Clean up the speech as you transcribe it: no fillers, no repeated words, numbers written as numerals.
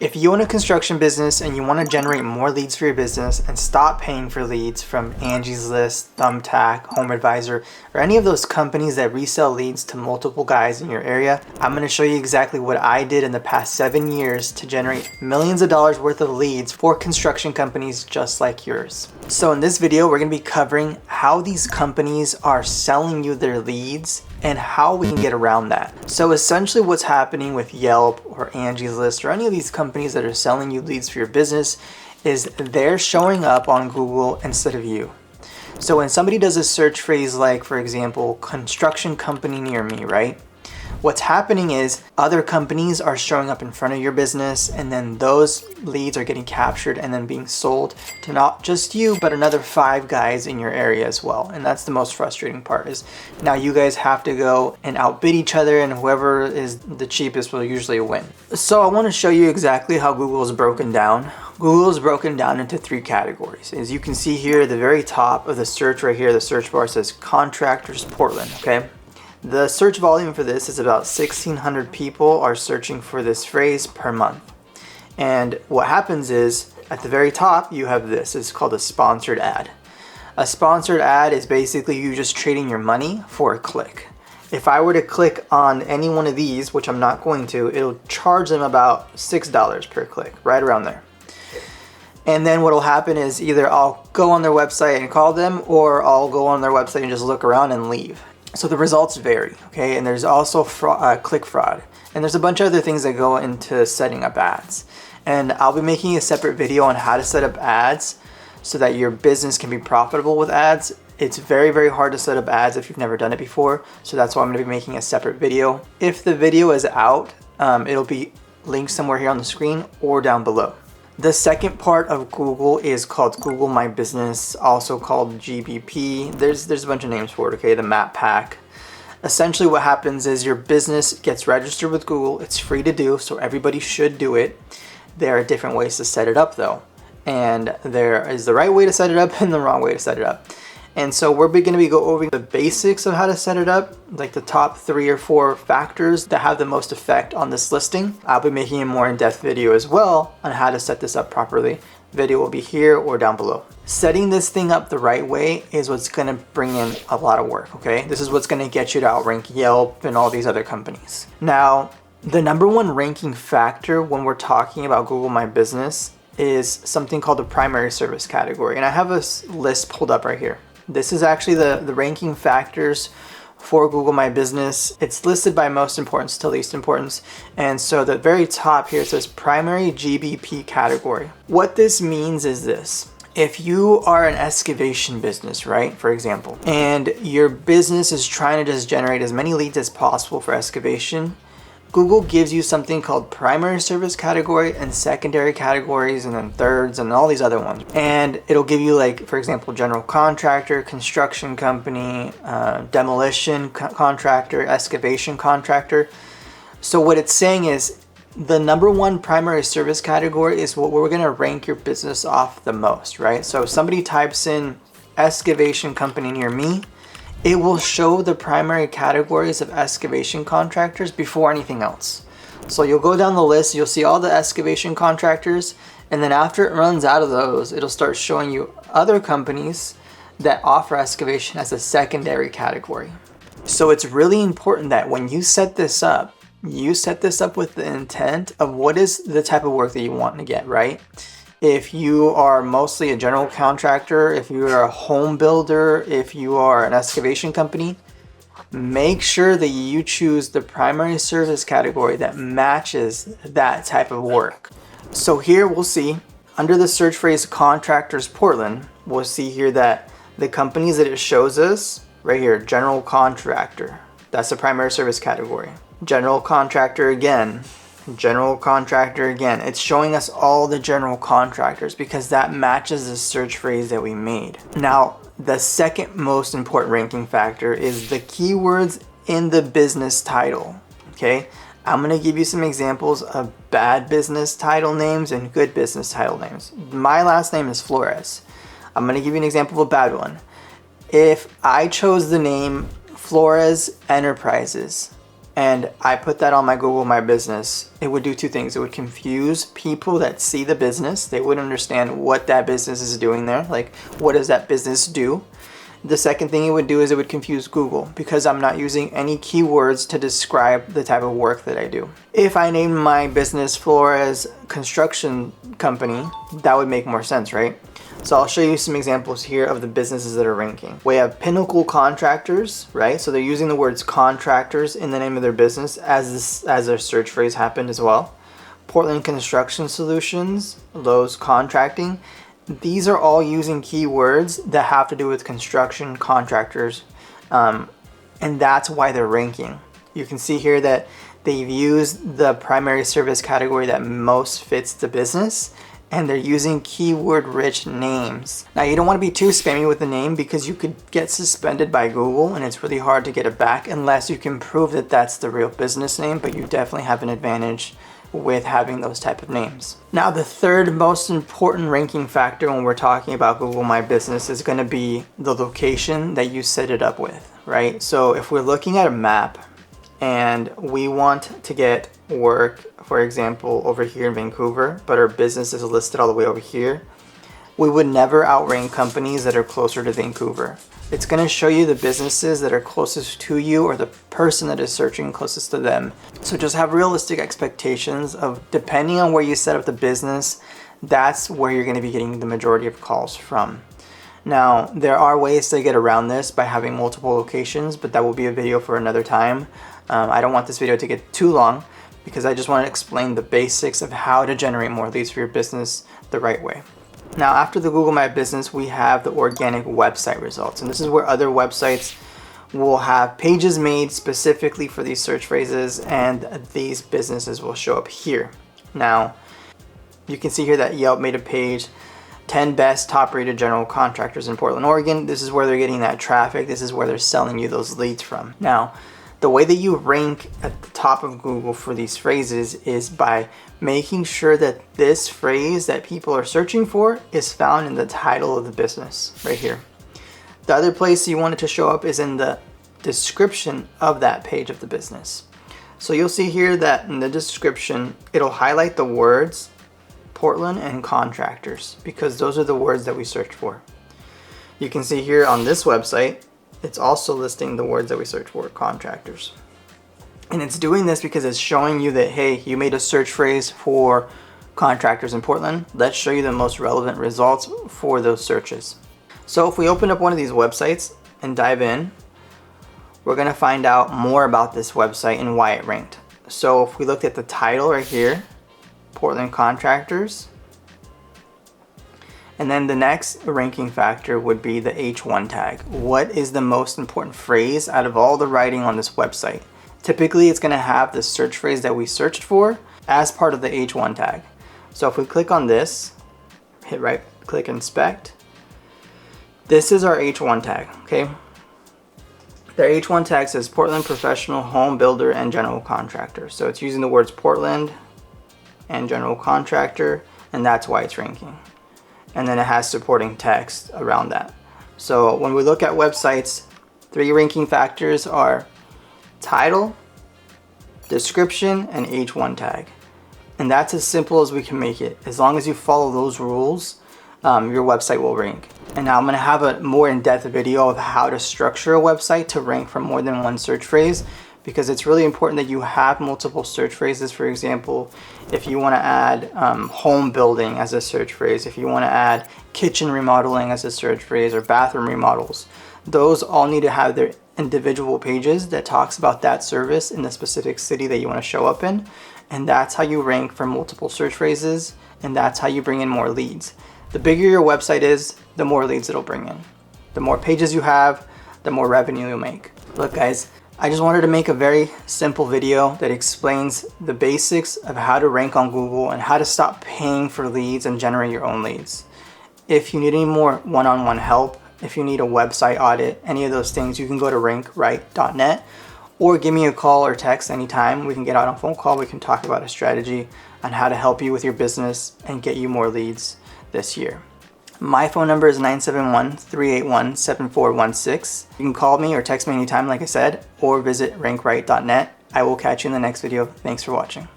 If you own a construction business and you want to generate more leads for your business and stop paying for leads from Angie's List, Thumbtack, Home Advisor, or any of those companies that resell leads to multiple guys in your area, I'm going to show you exactly what I did in the past 7 years to generate millions of dollars worth of leads for construction companies just like yours. So in this video, we're going to be covering how these companies are selling you their leads and how we can get around that. So essentially what's happening with Yelp or Angie's List or any of these companies that are selling you leads for your business is they're showing up on Google instead of you. So when somebody does a search phrase like, for example, construction company near me, right? What's happening is other companies are showing up in front of your business, and then those leads are getting captured and then being sold to not just you, but another 5 guys in your area as well. And that's the most frustrating part, is now you guys have to go and outbid each other, and whoever is the cheapest will usually win. So I want to show you exactly how Google is broken down. Google is broken down into 3 categories. As you can see here at the very top of the search right here, the search bar says Contractors Portland, okay? The search volume for this is about 1,600 people are searching for this phrase per month. And what happens is at the very top, you have this. It's called a sponsored ad. A sponsored ad is basically you just trading your money for a click. If I were to click on any one of these, which I'm not going to, it'll charge them about $6 per click, right around there. And then what will happen is either I'll go on their website and call them, or I'll go on their website and just look around and leave. So the results vary, okay? And there's also click fraud. And there's a bunch of other things that go into setting up ads. And I'll be making a separate video on how to set up ads so that your business can be profitable with ads. It's very, very hard to set up ads if you've never done it before. So that's why I'm gonna be making a separate video. If the video is out, it'll be linked somewhere here on the screen or down below. The second part of Google is called Google My Business, also called GBP. There's a bunch of names for it, okay? The map pack. Essentially what happens is your business gets registered with Google. It's free to do, so everybody should do it. There are different ways to set it up though. And there is the right way to set it up and the wrong way to set it up. And so we're going to be go over the basics of how to set it up, like the top 3 or 4 factors that have the most effect on this listing. I'll be making a more in-depth video as well on how to set this up properly. Video will be here or down below. Setting this thing up the right way is what's going to bring in a lot of work, okay? This is what's going to get you to outrank Yelp and all these other companies. Now, the number 1 ranking factor when we're talking about Google My Business is something called the primary service category. And I have a list pulled up right here. This is actually the ranking factors for Google My Business. It's listed by most importance to least importance. And so the very top here says primary GBP category. What this means is this. If you are an excavation business, right, for example, and your business is trying to just generate as many leads as possible for excavation, Google gives you something called primary service category and secondary categories and then thirds and all these other ones. And it'll give you, like, for example, general contractor, construction company, demolition contractor, excavation contractor. So what it's saying is the number 1 primary service category is what we're going to rank your business off the most, right? So if somebody types in excavation company near me, it will show the primary categories of excavation contractors before anything else. So you'll go down the list, you'll see all the excavation contractors, and then after it runs out of those, it'll start showing you other companies that offer excavation as a secondary category. So it's really important that when you set this up with the intent of what is the type of work that you want to get, right? If you are mostly a general contractor, if you are a home builder, if you are an excavation company, make sure that you choose the primary service category that matches that type of work. So here we'll see, under the search phrase Contractors Portland, we'll see here that the companies that it shows us, right here, general contractor, that's the primary service category. General contractor again. General contractor again. It's showing us all the general contractors because that matches the search phrase that we made. Now, the second most important ranking factor is the keywords in the business title. Okay, I'm going to give you some examples of bad business title names and good business title names. My last name is Flores. I'm going to give you an example of a bad one. If I chose the name Flores Enterprises, and I put that on my Google My Business, it would do two things. It would confuse people that see the business. They wouldn't understand what that business is doing there. Like, what does that business do? The second thing it would do is it would confuse Google because I'm not using any keywords to describe the type of work that I do. If I named my business Flores Construction Company, that would make more sense, right? So I'll show you some examples here of the businesses that are ranking. We have Pinnacle Contractors, right? So they're using the words contractors in the name of their business as their search phrase happened as well. Portland Construction Solutions, Lowe's Contracting. These are all using keywords that have to do with construction contractors, and that's why they're ranking. You can see here that they've used the primary service category that most fits the business, and they're using keyword-rich names. Now, you don't want to be too spammy with the name because you could get suspended by Google, and it's really hard to get it back unless you can prove that that's the real business name, but you definitely have an advantage with having those type of names. Now, the third most important ranking factor when we're talking about Google My Business is going to be the location that you set it up with, right? So if we're looking at a map and we want to get work, for example, over here in Vancouver, but our business is listed all the way over here, we would never outrank companies that are closer to Vancouver. It's going to show you the businesses that are closest to you or the person that is searching closest to them. So just have realistic expectations of, depending on where you set up the business, that's where you're going to be getting the majority of calls from. Now, there are ways to get around this by having multiple locations, but that will be a video for another time. I don't want this video to get too long because I just want to explain the basics of how to generate more leads for your business the right way. Now, after the Google My Business, we have the organic website results. And this is where other websites will have pages made specifically for these search phrases, and these businesses will show up here. Now, you can see here that Yelp made a page, 10 best top rated general contractors in Portland, Oregon. This is where they're getting that traffic. This is where they're selling you those leads from. Now, the way that you rank at the top of Google for these phrases is by making sure that this phrase that people are searching for is found in the title of the business right here. The other place you want it to show up is in the description of that page of the business. So you'll see here that in the description, it'll highlight the words Portland and contractors because those are the words that we searched for. You can see here on this website, it's also listing the words that we search for, contractors. And it's doing this because it's showing you that, hey, you made a search phrase for contractors in Portland. Let's show you the most relevant results for those searches. So if we open up one of these websites and dive in, we're going to find out more about this website and why it ranked. So if we look at the title right here, Portland contractors, and then the next ranking factor would be the H1 tag. What is the most important phrase out of all the writing on this website? Typically, it's going to have the search phrase that we searched for as part of the H1 tag. So if we click on this, hit right click inspect, this is our H1 tag, okay? The H1 tag says Portland professional home builder and general contractor. So it's using the words Portland and general contractor, and that's why it's ranking. And then it has supporting text around that. So when we look at websites, 3 ranking factors are title, description, and H1 tag. And that's as simple as we can make it. As long as you follow those rules, your website will rank. And now I'm gonna have a more in-depth video of how to structure a website to rank for more than one search phrase, because it's really important that you have multiple search phrases. For example, if you want to add home building as a search phrase, if you want to add kitchen remodeling as a search phrase, or bathroom remodels, those all need to have their individual pages that talks about that service in the specific city that you want to show up in. And that's how you rank for multiple search phrases, and that's how you bring in more leads. The bigger your website is, the more leads it'll bring in. The more pages you have, the more revenue you'll make. Look guys, I just wanted to make a very simple video that explains the basics of how to rank on Google and how to stop paying for leads and generate your own leads. If you need any more one-on-one help, if you need a website audit, any of those things, you can go to rankright.net or give me a call or text anytime. We can get out on a phone call. We can talk about a strategy on how to help you with your business and get you more leads this year. My phone number is 971-381-7416. You can call me or text me anytime, like I said, or visit rankright.net. I will catch you in the next video. Thanks for watching.